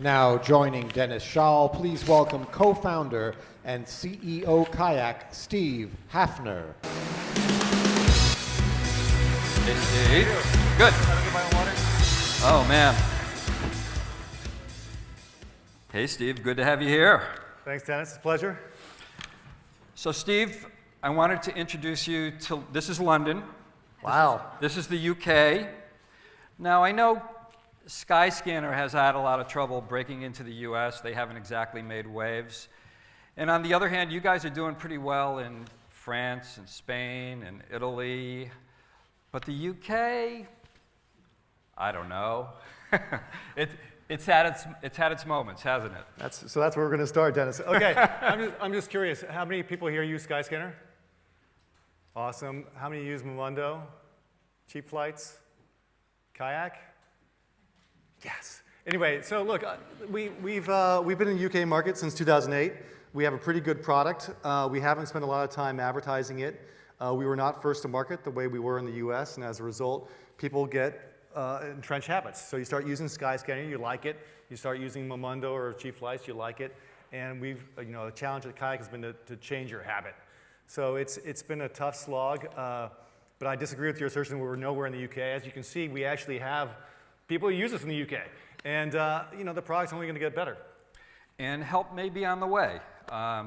Now joining Dennis Schall, please welcome co-founder and CEO Kayak, Steve Hafner. Hey, Steve. Good. Oh, man. Hey, Steve. Good to have you here. Thanks, Dennis. It's a pleasure. So, Steve, I wanted to introduce you to, this is London. Wow. This is the UK. Now, I know Skyscanner has had a lot of trouble breaking into the US. They haven't exactly made waves. And on the other hand, you guys are doing pretty well in France and Spain and Italy. But the UK, I don't know. It's had its moments, hasn't it? So that's where we're going to start, Dennis. Okay, I'm just curious. How many people here use Skyscanner? Awesome. How many use Momondo? Cheap Flights? Kayak? Yes. Anyway, so look, we've been in the UK market since 2008. We have a pretty good product. We haven't spent a lot of time advertising it. We were not first to market the way we were in the US, and as a result, people get entrenched habits. So you start using Skyscanner, you like it. You start using Momondo or Cheap Flights, you like it. And the challenge at Kayak has been to change your habit. So it's been a tough slog, but I disagree with your assertion we're nowhere in the UK. As you can see, we actually have people who use us in the UK. And the product's only going to get better. And help may be on the way.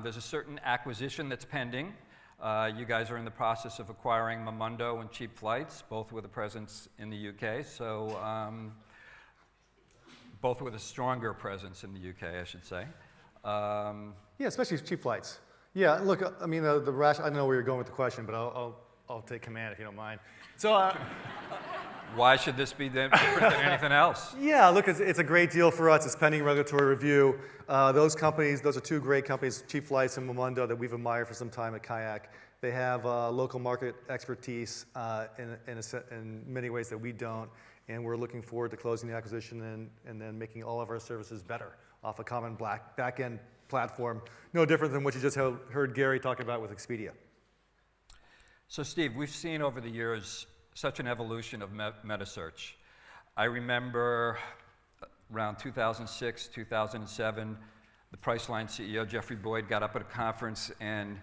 There's a certain acquisition that's pending. You guys are in the process of acquiring Momondo and Cheap Flights, both with a presence in the UK. So both with a stronger presence in the UK, I should say. Yeah, especially Cheap Flights. Yeah, look, I mean, I don't know where you're going with the question, but I'll take command if you don't mind. So. Why should this be different than anything else? Yeah, look, it's a great deal for us. It's pending regulatory review. Those companies, those are two great companies, Cheap Flights and Momondo, that we've admired for some time at Kayak. They have local market expertise in many ways that we don't, and we're looking forward to closing the acquisition and then making all of our services better off a common back-end platform, no different than what you just heard Gary talking about with Expedia. So Steve, we've seen over the years such an evolution of metasearch. I remember around 2006, 2007, the Priceline CEO, Jeffrey Boyd, got up at a conference and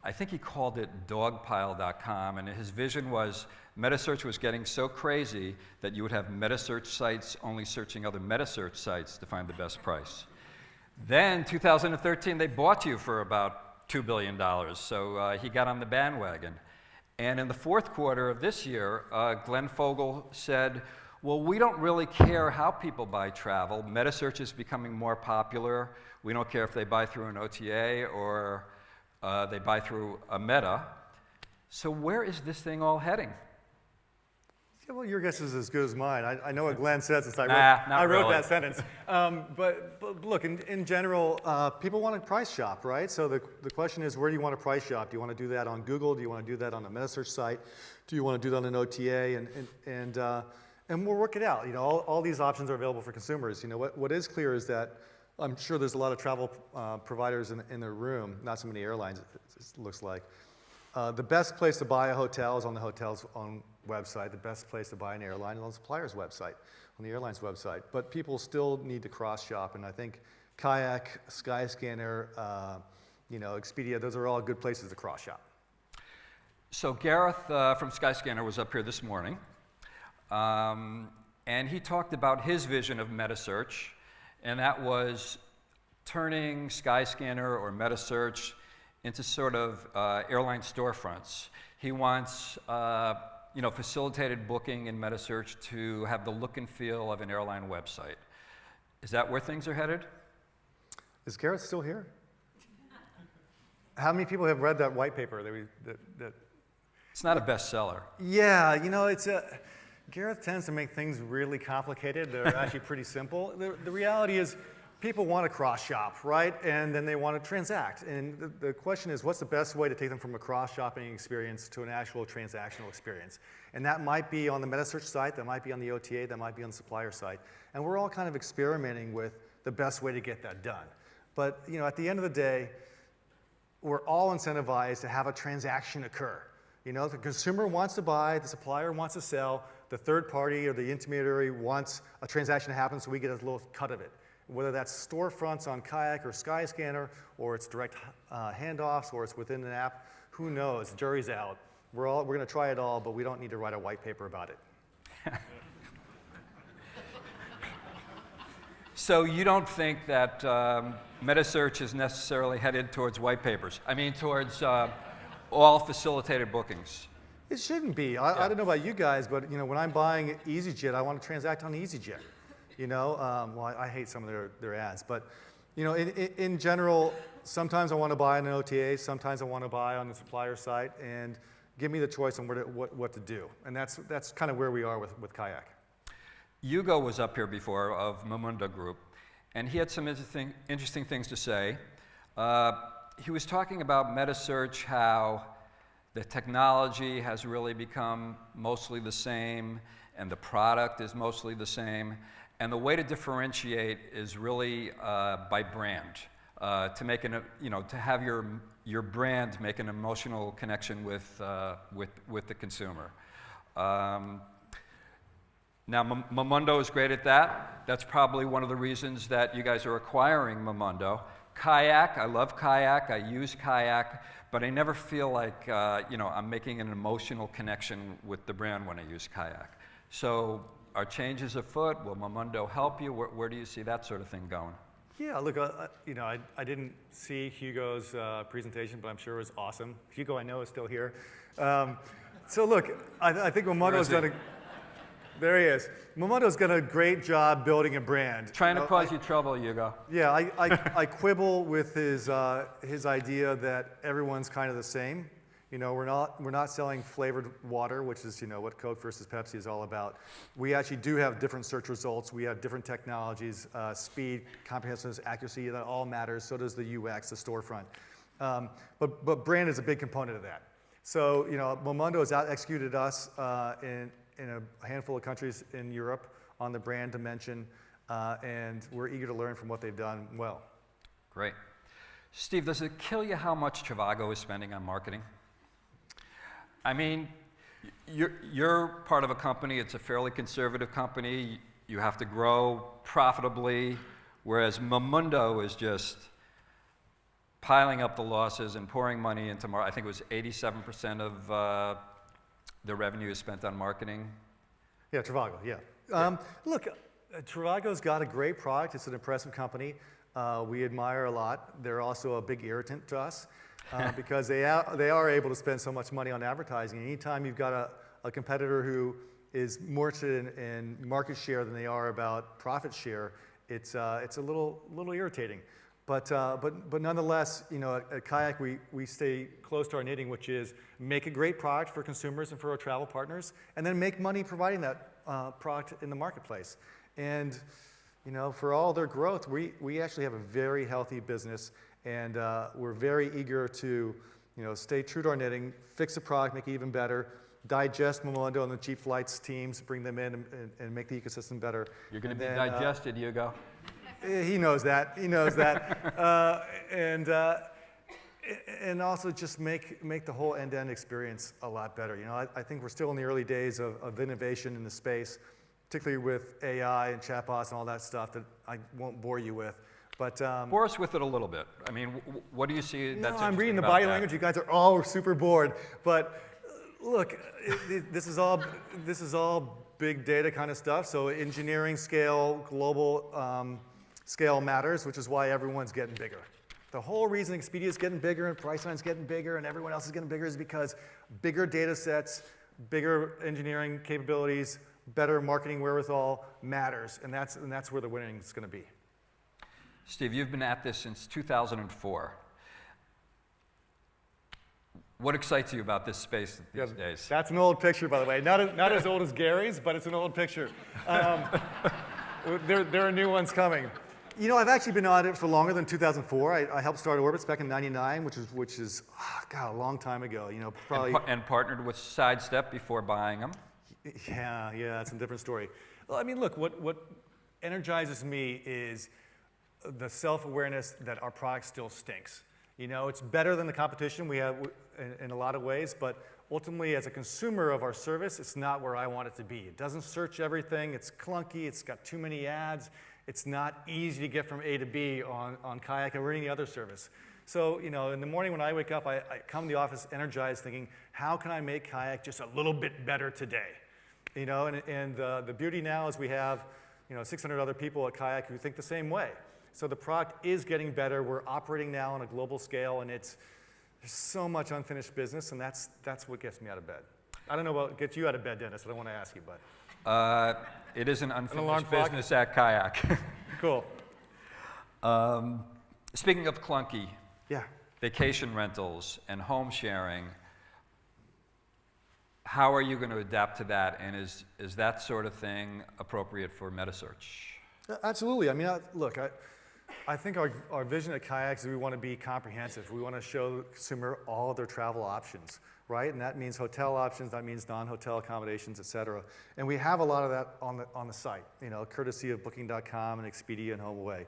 I think he called it dogpile.com, and his vision was metasearch was getting so crazy that you would have metasearch sites only searching other metasearch sites to find the best price. Then 2013, they bought you for about $2 billion, so he got on the bandwagon. And in the fourth quarter of this year, Glenn Fogel said, well, we don't really care how people buy travel. Metasearch is becoming more popular. We don't care if they buy through an OTA or they buy through a meta. So where is this thing all heading? Yeah, well, your guess is as good as mine. I know what Glenn said since I wrote that sentence. But look, in general, people want to price shop, right? So the question is, where do you want to price shop? Do you want to do that on Google? Do you want to do that on a metasearch site? Do you want to do that on an OTA? And we'll work it out. All these options are available for consumers. What is clear is that I'm sure there's a lot of travel providers in the room, not so many airlines, it looks like. The best place to buy a hotel is on the hotel's own website. The best place to buy an airline is on the supplier's website, on the airline's website. But people still need to cross-shop, and I think Kayak, Skyscanner, Expedia, those are all good places to cross-shop. So Gareth from Skyscanner was up here this morning, and he talked about his vision of metasearch, and that was turning Skyscanner or metasearch into sort of airline storefronts. He wants facilitated booking in metasearch to have the look and feel of an airline website. Is that where things are headed? Is Gareth still here? How many people have read that white paper that It's not a bestseller. Yeah, Gareth tends to make things really complicated. They're actually pretty simple. The reality is people want to cross-shop, right? And then they want to transact. And the question is, what's the best way to take them from a cross-shopping experience to an actual transactional experience? And that might be on the metasearch site, that might be on the OTA, that might be on the supplier site. And we're all kind of experimenting with the best way to get that done. But at the end of the day, we're all incentivized to have a transaction occur. The consumer wants to buy, the supplier wants to sell, the third party or the intermediary wants a transaction to happen so we get a little cut of it. Whether that's storefronts on Kayak or Skyscanner, or it's direct handoffs, or it's within an app, who knows? Jury's out. We're going to try it all, but we don't need to write a white paper about it. So you don't think that metasearch is necessarily headed towards white papers? I mean, towards all facilitated bookings? It shouldn't be. I don't know about you guys, but when I'm buying EasyJet, I want to transact on EasyJet. Well, I hate some of their ads, but in general, sometimes I want to buy on an OTA, sometimes I want to buy on the supplier site, and give me the choice on what to do. And that's kind of where we are with Kayak. Hugo was up here before of Momondo Group, and he had some interesting things to say. He was talking about metasearch, how the technology has really become mostly the same, and the product is mostly the same, and the way to differentiate is really by brand, to make to have your brand make an emotional connection with the consumer. Now, Momondo is great at that. That's probably one of the reasons that you guys are acquiring Momondo. Kayak, I love Kayak, I use Kayak, but I never feel like I'm making an emotional connection with the brand when I use Kayak. So are changes afoot? Will Momondo help you? Where do you see that sort of thing going? Yeah, look, I didn't see Hugo's presentation, but I'm sure it was awesome. Hugo, I know, is still here. So look, I think Momondo's done there he is. Momondo's done a great job building a brand. Trying to cause you trouble, Hugo. Yeah, I quibble with his idea that everyone's kind of the same. We're not selling flavored water, which is what Coke versus Pepsi is all about. We actually do have different search results. We have different technologies, speed, comprehensiveness, accuracy. That all matters. So does the UX, the storefront. But brand is a big component of that. So Momondo has out executed us in a handful of countries in Europe on the brand dimension, and we're eager to learn from what they've done well. Great. Steve, does it kill you how much Trivago is spending on marketing? I mean, you're part of a company, it's a fairly conservative company, you have to grow profitably, whereas Momondo is just piling up the losses and pouring money into I think it was 87% of the revenue is spent on marketing. Yeah, Trivago, yeah. Look, Trivago's got a great product. It's an impressive company. We admire a lot. They're also a big irritant to us because they are able to spend so much money on advertising. Anytime you've got a competitor who is more interested in market share than they are about profit share, it's a little irritating. But nonetheless, at Kayak, we stay close to our knitting, which is make a great product for consumers and for our travel partners, and then make money providing that product in the marketplace. And for all their growth, we actually have a very healthy business, and we're very eager to stay true to our knitting, fix the product, make it even better, digest Momondo and the cheap flights teams, bring them in and make the ecosystem better. You're going to be digested, Hugo. He knows that. He knows that. And also just make the whole end-to-end experience a lot better. I think we're still in the early days of innovation in the space, particularly with AI and chatbots and all that stuff that I won't bore you with. But bore us with it a little bit. I mean, what do you see that's I'm reading the about body that? language. You guys are all super bored. But look, this is all big data kind of stuff. So engineering scale, global scale matters, which is why everyone's getting bigger. The whole reason Expedia is getting bigger and Priceline's getting bigger and everyone else is getting bigger is because bigger data sets, bigger engineering capabilities, better marketing wherewithal matters, and that's where the winning is going to be. Steve, you've been at this since 2004. What excites you about this space these days? That's an old picture, by the way. Not as old as Gary's, but it's an old picture. There are new ones coming. I've actually been on it for longer than 2004. I helped start Orbitz back in '99, which is a long time ago. Probably. And partnered with Sidestep before buying them. Yeah, that's a different story. Well, I mean, look, what energizes me is the self-awareness that our product still stinks. It's better than the competition we have in a lot of ways, but ultimately, as a consumer of our service, it's not where I want it to be. It doesn't search everything. It's clunky. It's got too many ads. It's not easy to get from A to B on Kayak or any other service. So, you know, in the morning when I wake up, I come to the office energized thinking, how can I make Kayak just a little bit better today? You know, and the beauty now is we have, you know, 600 other people at Kayak who think the same way. So the product is getting better. We're operating now on a global scale, and there's so much unfinished business, and that's what gets me out of bed. I don't know what gets you out of bed, Dennis. I don't want to ask you, but. It is an unfinished alarm clock? business at Kayak. Cool. Speaking of clunky, Yeah. vacation rentals and home sharing, how are you going to adapt to that, and is that sort of thing appropriate for metasearch? Absolutely. I mean, look, I think our vision at Kayak is we want to be comprehensive. We want to show the consumer all of their travel options, right? And that means hotel options, that means non-hotel accommodations, et cetera. And we have a lot of that on the site, you know, courtesy of Booking.com and Expedia and HomeAway.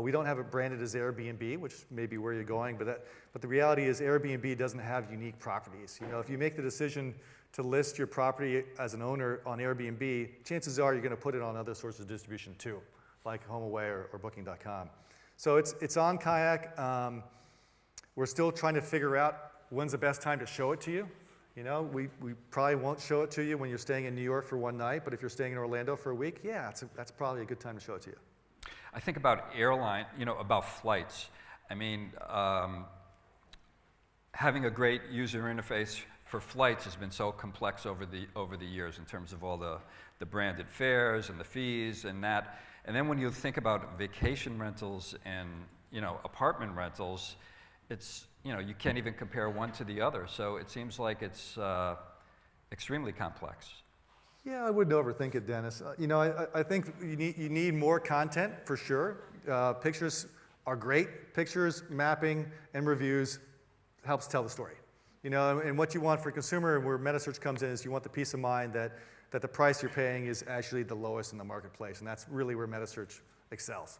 We don't have it branded as Airbnb, which may be where you're going, but the reality is Airbnb doesn't have unique properties. You know, if you make the decision to list your property as an owner on Airbnb, chances are you're going to put it on other sources of distribution too, like HomeAway or Booking.com. So it's on Kayak. We're still trying to figure out when's the best time to show it to you. You know, we probably won't show it to you when you're staying in New York for one night, but if you're staying in Orlando for a week, yeah, that's probably a good time to show it to you. I think about airline, you know, about flights. I mean, having a great user interface for flights has been so complex over the years in terms of all the branded fares and the fees and that. And then when you think about vacation rentals and, you know, apartment rentals, it's, you know, you can't even compare one to the other. So it seems like it's extremely complex. Yeah, I wouldn't overthink it, Dennis. You know, I think you need more content for sure. Pictures are great. Pictures, mapping, and reviews helps tell the story. You know, and what you want for a consumer, and where metasearch comes in, is you want the peace of mind that the price you're paying is actually the lowest in the marketplace, and that's really where metasearch excels.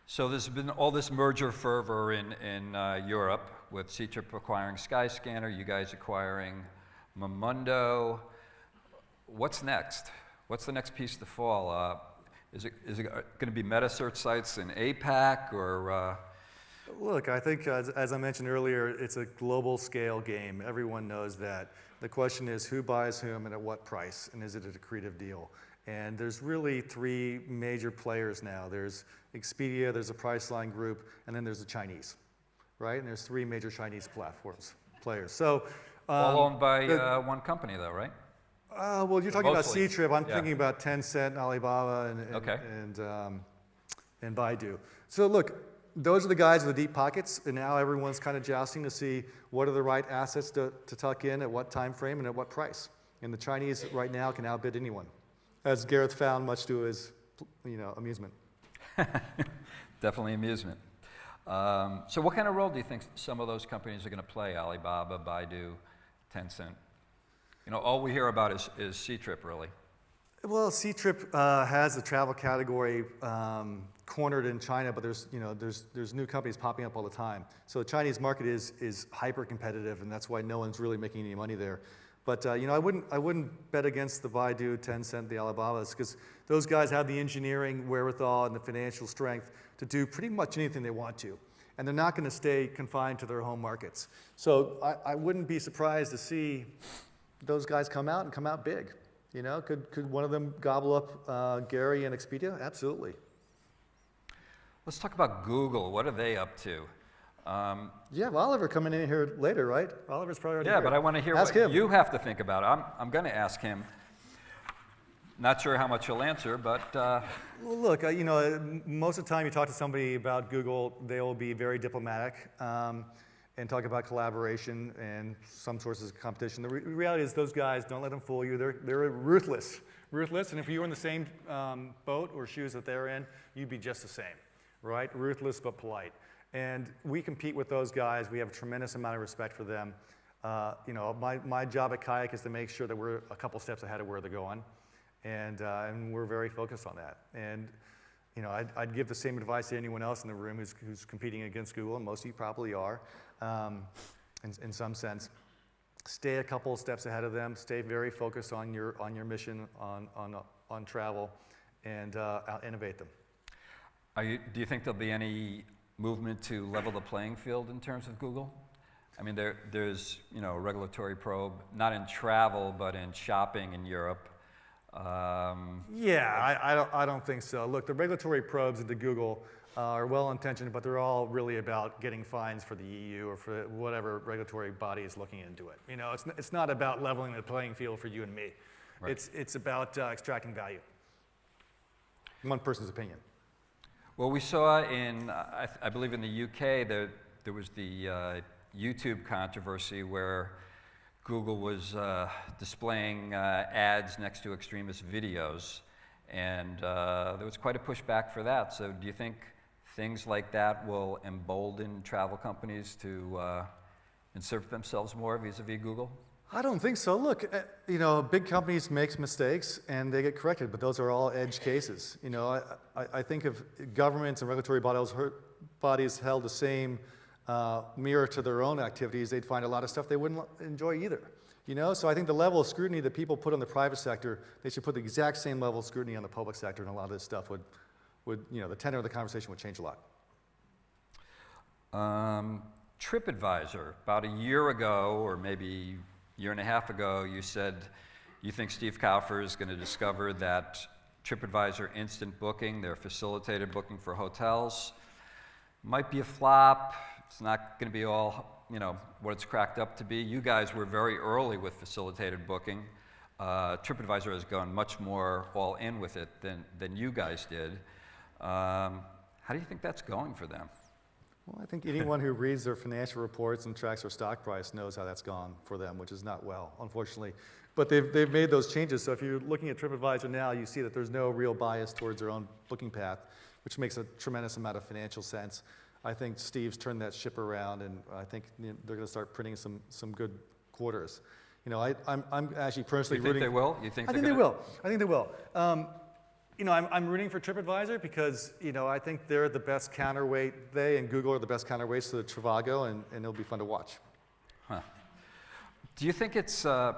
So there's been all this merger fervor in Europe with Ctrip acquiring Skyscanner, you guys acquiring Momondo. What's next? What's the next piece to fall? Is it going to be metasearch sites in APAC or? Look, I think as I mentioned earlier, it's a global scale game. Everyone knows that. The question is who buys whom and at what price, and is it a accretive deal? And there's really three major players now. There's Expedia, there's a Priceline Group, and then there's the Chinese, right? And there's three major Chinese players. So all owned by one company, though, right? Well, you're talking Mostly. about Ctrip. I'm thinking about Tencent, Alibaba, Okay. and Baidu. So look, those are the guys with the deep pockets, and now everyone's kind of jousting to see what are the right assets to tuck in at what time frame and at what price. And the Chinese right now can outbid anyone, as Gareth found, much to his, amusement. Definitely amusement. So what kind of role do you think some of those companies are going to play? Alibaba, Baidu, Tencent? You know, all we hear about is Ctrip, really. Well, Ctrip has the travel category cornered in China, but there's new companies popping up all the time. So the Chinese market is hyper competitive, and that's why no one's really making any money there. But I wouldn't bet against the Baidu, Tencent, the Alibabas, because those guys have the engineering wherewithal and the financial strength to do pretty much anything they want to, and they're not going to stay confined to their home markets. So I wouldn't be surprised to see those guys come out big. You know, could one of them gobble up Gary and Expedia? Absolutely. Let's talk about Google. What are they up to? You have Oliver coming in here later, right? Oliver's probably already here. But I want to hear Ask what him. you have to think about. I'm going to ask him. Not sure how much he'll answer, but Well, look, most of the time you talk to somebody about Google, they will be very diplomatic and talk about collaboration and some sources of competition. The reality is those guys, don't let them fool you. They're ruthless, and if you were in the same boat or shoes that they're in, you'd be just the same, right? Ruthless but polite. And we compete with those guys. We have a tremendous amount of respect for them. My job at Kayak is to make sure that we're a couple steps ahead of where they're going, and we're very focused on that. And I'd give the same advice to anyone else in the room who's competing against Google, and most of you probably are, in some sense. Stay a couple of steps ahead of them. Stay very focused on your mission on travel, and out-innovate them. Do you think there'll be any movement to level the playing field in terms of Google? I mean, there's a regulatory probe, not in travel, but in shopping in Europe. Yeah, I don't think so. Look, the regulatory probes into Google are well-intentioned, but they're all really about getting fines for the EU or for whatever regulatory body is looking into it. It's not about leveling the playing field for you and me. Right. It's about extracting value. One person's opinion. Well, we saw I believe in the UK, there was the YouTube controversy where Google was displaying ads next to extremist videos, and there was quite a pushback for that. So do you think things like that will embolden travel companies to insert themselves more vis-a-vis Google? I don't think so. Look, big companies make mistakes and they get corrected, but those are all edge cases. I think if governments and regulatory bodies held the same mirror to their own activities, they'd find a lot of stuff they wouldn't enjoy either. So I think the level of scrutiny that people put on the private sector, they should put the exact same level of scrutiny on the public sector, and a lot of this stuff would the tenor of the conversation would change a lot. TripAdvisor, about a year ago, or maybe year and a half ago, you said you think Steve Kaufer is going to discover that TripAdvisor instant booking, their facilitated booking for hotels, might be a flop. It's not going to be all, what it's cracked up to be. You guys were very early with facilitated booking. TripAdvisor has gone much more all in with it than you guys did. How do you think that's going for them? Well, I think anyone who reads their financial reports and tracks their stock price knows how that's gone for them, which is not well, unfortunately. But they've made those changes. So if you're looking at TripAdvisor now, you see that there's no real bias towards their own booking path, which makes a tremendous amount of financial sense. I think Steve's turned that ship around, and I think they're going to start printing some good quarters. I'm actually personally rooting. They will? You I think they will. I think they will. I'm rooting for TripAdvisor because, I think they're the best counterweight. They and Google are the best counterweights to the Trivago, and it'll be fun to watch. Huh. Do you think it's, on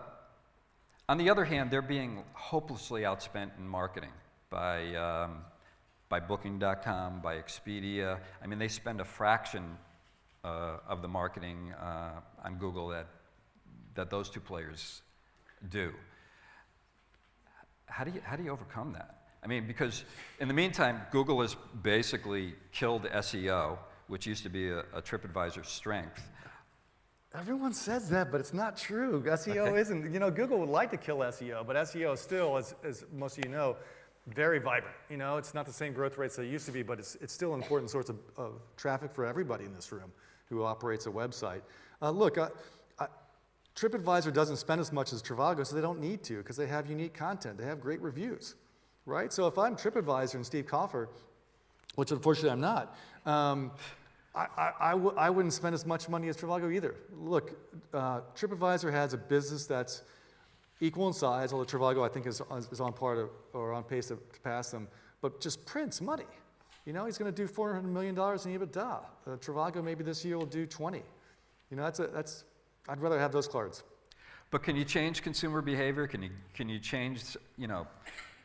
the other hand, they're being hopelessly outspent in marketing by Booking.com, by Expedia. I mean, they spend a fraction of the marketing on Google that those two players do. How do you overcome that? I mean, because in the meantime, Google has basically killed SEO, which used to be a TripAdvisor strength. Everyone says that, but it's not true. SEO isn't. Google would like to kill SEO, but SEO is still, as most of you know, very vibrant. It's not the same growth rates that it used to be, but it's still an important source of traffic for everybody in this room who operates a website. Look, TripAdvisor doesn't spend as much as Trivago, so they don't need to because they have unique content. They have great reviews, right? So if I'm TripAdvisor and Steve Kaufer, which unfortunately I'm not, I wouldn't spend as much money as Trivago either. Look, TripAdvisor has a business that's equal in size, although Trivago I think is on pace to pass them, but just prints money. He's going to do $400 million in EBITDA. Trivago maybe this year will do 20. I'd rather have those cards. But can you change consumer behavior? Can you change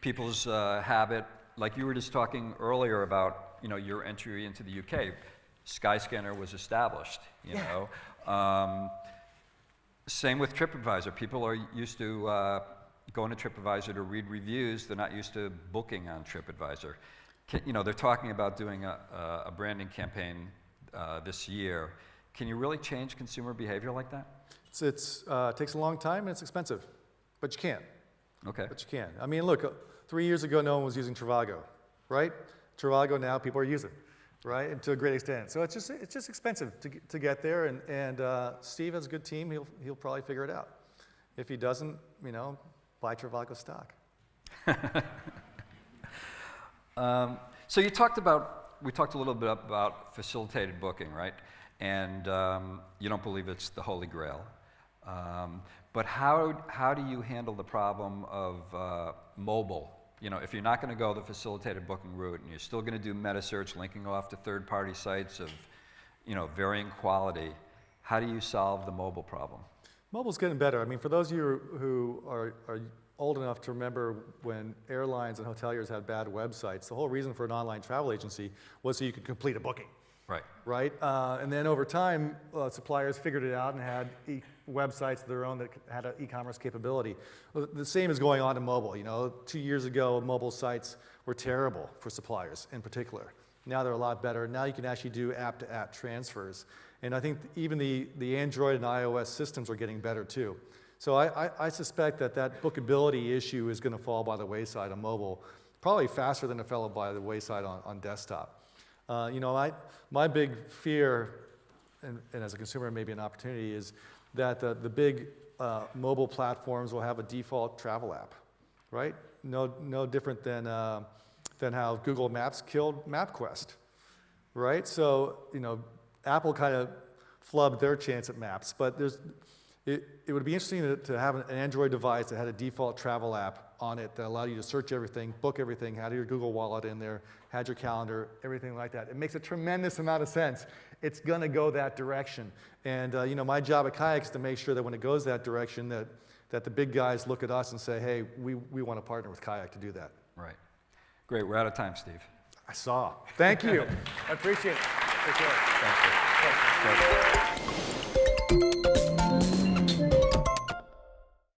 people's habit? Like you were just talking earlier about your entry into the UK. Skyscanner was established. You know. Same with TripAdvisor. People are used to going to TripAdvisor to read reviews. They're not used to booking on TripAdvisor. They're talking about doing a branding campaign this year. Can you really change consumer behavior like that? It takes a long time and it's expensive, but you can. Okay. But you can. I mean, look, 3 years ago, no one was using Trivago, right? Trivago now people are using, right? And to a great extent. So it's just expensive to get there. And Steve has a good team. He'll probably figure it out. If he doesn't, buy Trivago stock. So we talked a little bit about facilitated booking, right? And you don't believe it's the Holy Grail. But how do you handle the problem of mobile? If you're not going to go the facilitated booking route and you're still going to do metasearch, linking off to third-party sites of, varying quality, how do you solve the mobile problem? Mobile's getting better. I mean, for those of you who are old enough to remember when airlines and hoteliers had bad websites. The whole reason for an online travel agency was so you could complete a booking. Right. Right? And then over time, suppliers figured it out and had websites of their own that had an e-commerce capability. Well, the same is going on in mobile. 2 years ago, mobile sites were terrible for suppliers in particular. Now they're a lot better. Now you can actually do app-to-app transfers. And I think even the Android and iOS systems are getting better too. So I suspect that bookability issue is going to fall by the wayside on mobile, probably faster than it fell by the wayside on desktop. My big fear, and as a consumer maybe an opportunity, is that the big mobile platforms will have a default travel app, right? No different than how Google Maps killed MapQuest, right? So Apple kind of flubbed their chance at maps, but it would be interesting to have an Android device that had a default travel app on it that allowed you to search everything, book everything, had your Google Wallet in there, had your calendar, everything like that. It makes a tremendous amount of sense. It's going to go that direction. And my job at Kayak is to make sure that when it goes that direction, that the big guys look at us and say, hey, we want to partner with Kayak to do that. Right. Great. We're out of time, Steve. I saw. Thank you. I appreciate it. Take care. Thank you. Thank you.